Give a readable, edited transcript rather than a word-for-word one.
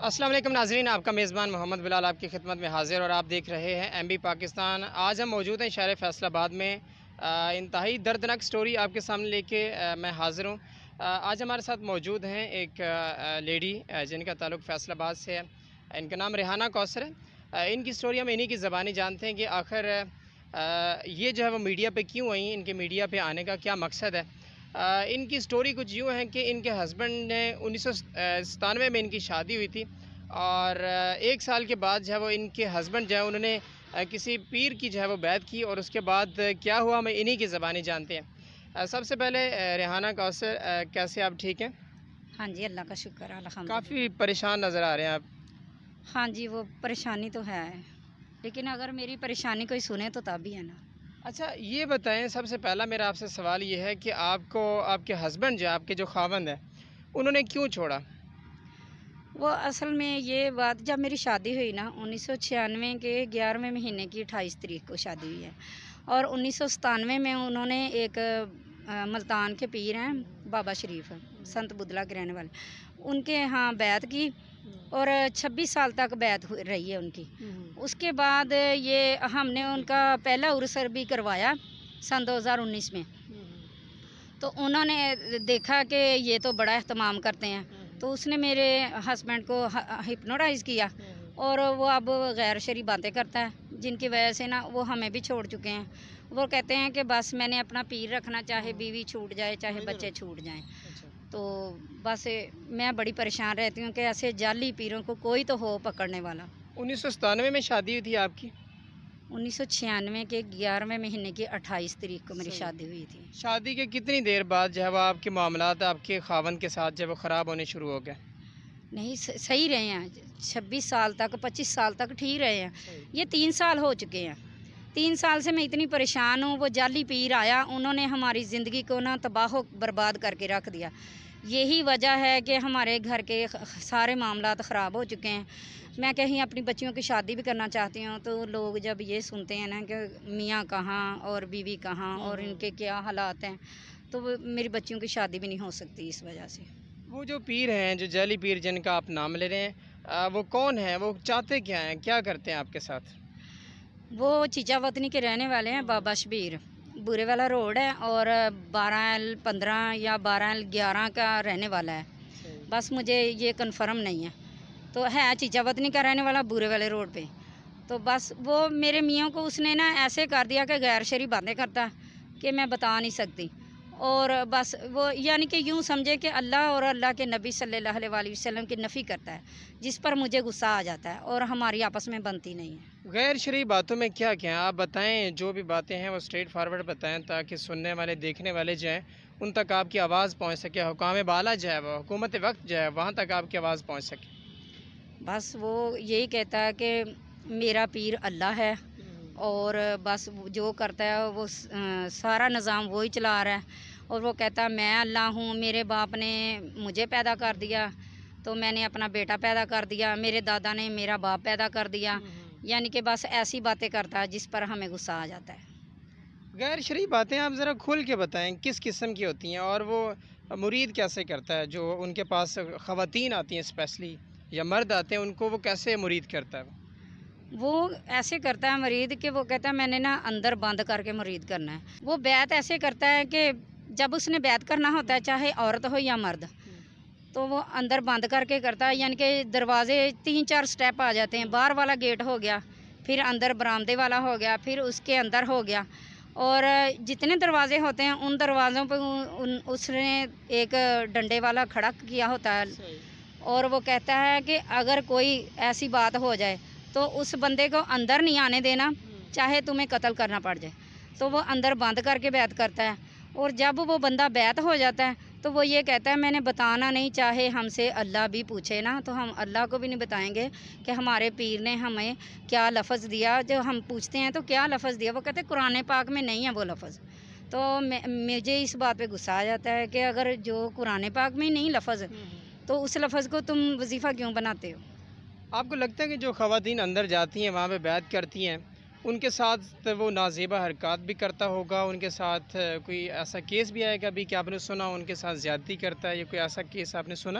السلام علیکم ناظرین، آپ کا میزبان محمد بلال آپ کی خدمت میں حاضر اور آپ دیکھ رہے ہیں ایم بی پاکستان۔ آج ہم موجود ہیں شہر فیصل آباد میں۔ انتہائی دردناک سٹوری آپ کے سامنے لے کے میں حاضر ہوں۔ آج ہمارے ساتھ موجود ہیں ایک لیڈی جن کا تعلق فیصل آباد سے ہے۔ ان کا نام ریحانہ کوثر ہے۔ ان کی سٹوری ہم انہی کی زبانی جانتے ہیں کہ آخر یہ جو ہے وہ میڈیا پہ کیوں آئیں، ان کے میڈیا پہ آنے کا کیا مقصد ہے۔ ان کی سٹوری کچھ یوں ہے کہ ان کے ہسبینڈ نے 1997 میں ان کی شادی ہوئی تھی، اور ایک سال کے بعد جو ہے وہ ان کے ہسبینڈ جو ہے انہوں نے کسی پیر کی جو ہے وہ بیعت کی، اور اس کے بعد کیا ہوا ہمیں انہی کی زبانی جانتے ہیں۔ سب سے پہلے ریحانہ کوثر، کیسے آپ ٹھیک ہیں؟ ہاں جی، اللہ کا شکر ہے، الحمدللہ۔ کافی پریشان نظر آ رہے ہیں آپ۔ ہاں جی، وہ پریشانی تو ہے، لیکن اگر میری پریشانی کوئی سنے تو تب ہی ہے نا۔ اچھا یہ بتائیں، سب سے پہلا میرا آپ سے سوال یہ ہے کہ آپ کو آپ کے ہسبینڈ جو آپ کے جو خاوند ہیں انہوں نے کیوں چھوڑا؟ وہ اصل میں یہ بات جب میری شادی ہوئی نا 1996 کے 11ویں مہینے کی 28 تاریخ کو شادی ہوئی ہے، اور 1997 میں انہوں نے ایک ملتان کے پیر ہیں بابا شریف، سنت بدلا کے رہنے والے، ان کے یہاں بیعت کی، اور 26 سال تک بیعت رہی ہے ان کی۔ اس کے بعد یہ ہم نے ان کا پہلا عرس بھی کروایا سن 2019 میں، تو انہوں نے دیکھا کہ یہ تو بڑا اہتمام کرتے ہیں، تو اس نے میرے ہسبینڈ کو ہپنوٹائز کیا، اور وہ اب غیر شرعی باتیں کرتا ہے، جن کی وجہ سے نا وہ ہمیں بھی چھوڑ چکے ہیں۔ وہ کہتے ہیں کہ بس میں نے اپنا پیر رکھنا، چاہے بیوی چھوٹ جائے چاہے بچے چھوٹ جائیں، تو بس میں بڑی پریشان رہتی ہوں کہ ایسے جعلی پیروں کو کوئی تو ہو پکڑنے والا۔ 1997 میں شادی ہوئی تھی آپ کی؟ 1996 کے 11ویں مہینے کی 28 تاریخ کو میری شادی ہوئی تھی۔ شادی کے کتنی دیر بعد جو ہے وہ آپ کے معاملات آپ کے خاوند کے ساتھ جو ہے وہ خراب ہونے شروع ہو گئے؟ نہیں، صحیح رہے ہیں، 26 سال تک 25 سال تک ٹھیک رہے ہیں۔ یہ 3 سال ہو چکے ہیں، 3 سال سے میں اتنی پریشان ہوں۔ وہ جعلی پیر آیا، انہوں نے ہماری زندگی کو نا تباہ و برباد کر کے رکھ دیا۔ یہی وجہ ہے کہ ہمارے گھر کے سارے معاملات خراب ہو چکے ہیں۔ میں کہیں اپنی بچیوں کی شادی بھی کرنا چاہتی ہوں، تو لوگ جب یہ سنتے ہیں نا کہ میاں کہاں اور بیوی کہاں اور ان کے کیا حالات ہیں، تو میری بچیوں کی شادی بھی نہیں ہو سکتی اس وجہ سے۔ وہ جو پیر ہیں، جو جعلی پیر جن کا آپ نام لے رہے ہیں، وہ کون ہیں؟ وہ چاہتے کیا ہیں؟ کیا کرتے ہیں آپ کے ساتھ؟ وہ چیچا وطنی کے رہنے والے ہیں، بابا شبیر، بورے والا روڈ ہے، اور 12L15 یا 12L11 کا رہنے والا ہے۔ بس مجھے یہ کنفرم نہیں ہے، تو ہے چیچا وطنی کا رہنے والا بورے والے روڈ پہ۔ تو بس وہ میرے میاں کو اس نے نا ایسے کر دیا کہ غیر شرعی باتیں کرتا کہ میں بتا نہیں سکتی، اور بس وہ یعنی کہ یوں سمجھے کہ اللہ اور اللہ کے نبی صلی اللہ علیہ وسلم کی نفی کرتا ہے، جس پر مجھے غصہ آ جاتا ہے، اور ہماری آپس میں بنتی نہیں ہے۔ غیر شرعی باتوں میں کیا کیا ہیں آپ بتائیں؟ جو بھی باتیں ہیں وہ اسٹریٹ فارورڈ بتائیں، تاکہ سننے والے دیکھنے والے جو ہیں ان تک آپ کی آواز پہنچ سکے، حکام بالا جو ہے وہ حکومت وقت جو ہے وہاں تک آپ کی آواز پہنچ سکے۔ بس وہ یہی کہتا ہے کہ میرا پیر اللہ ہے، اور بس جو کرتا ہے وہ سارا نظام وہی چلا رہا ہے، اور وہ کہتا ہے میں اللہ ہوں، میرے باپ نے مجھے پیدا کر دیا تو میں نے اپنا بیٹا پیدا کر دیا، میرے دادا نے میرا باپ پیدا کر دیا، یعنی کہ بس ایسی باتیں کرتا ہے جس پر ہمیں غصہ آ جاتا ہے۔ غیر شرعی باتیں آپ ذرا کھول کے بتائیں کس قسم کی ہوتی ہیں، اور وہ مرید کیسے کرتا ہے؟ جو ان کے پاس خواتین آتی ہیں اسپیشلی یا مرد آتے ہیں، ان کو وہ کیسے مرید کرتا ہے؟ وہ ایسے کرتا ہے مرید کہ وہ کہتا ہے میں نے نا اندر بند کر کے مرید کرنا ہے۔ وہ بیعت ایسے کرتا ہے کہ جب اس نے بیعت کرنا ہوتا ہے، چاہے عورت ہو یا مرد، تو وہ اندر بند کر کے کرتا ہے، یعنی کہ دروازے 3-4 سٹیپ آ جاتے ہیں۔ باہر والا گیٹ ہو گیا، پھر اندر برآمدے والا ہو گیا، پھر اس کے اندر ہو گیا، اور جتنے دروازے ہوتے ہیں ان دروازوں پہ اس نے ایک ڈنڈے والا کھڑا کیا ہوتا ہے، اور وہ کہتا ہے کہ اگر کوئی ایسی بات ہو جائے تو اس بندے کو اندر نہیں آنے دینا، چاہے تمہیں قتل کرنا پڑ جائے۔ تو وہ اندر بند کر کے بیعت کرتا ہے، اور جب وہ بندہ بیعت ہو جاتا ہے تو وہ یہ کہتا ہے میں نے بتانا نہیں، چاہے ہم سے اللہ بھی پوچھے نا تو ہم اللہ کو بھی نہیں بتائیں گے کہ ہمارے پیر نے ہمیں کیا لفظ دیا۔ جو ہم پوچھتے ہیں تو کیا لفظ دیا، وہ کہتے ہیں قرآن پاک میں نہیں ہے وہ لفظ۔ تو مجھے اس بات پہ غصہ آ جاتا ہے کہ اگر جو قرآن پاک میں نہیں لفظ، تو اس لفظ کو تم وظیفہ کیوں بناتے ہو؟ آپ کو لگتا ہے کہ جو خواتین اندر جاتی ہیں وہاں پہ بیعت کرتی ہیں، ان کے ساتھ وہ نازیبہ حرکات بھی کرتا ہوگا؟ ان کے ساتھ کوئی ایسا کیس بھی آئے گا بھی کہ آپ نے سنا ان کے ساتھ زیادتی کرتا ہے، یا کوئی ایسا کیس آپ نے سنا؟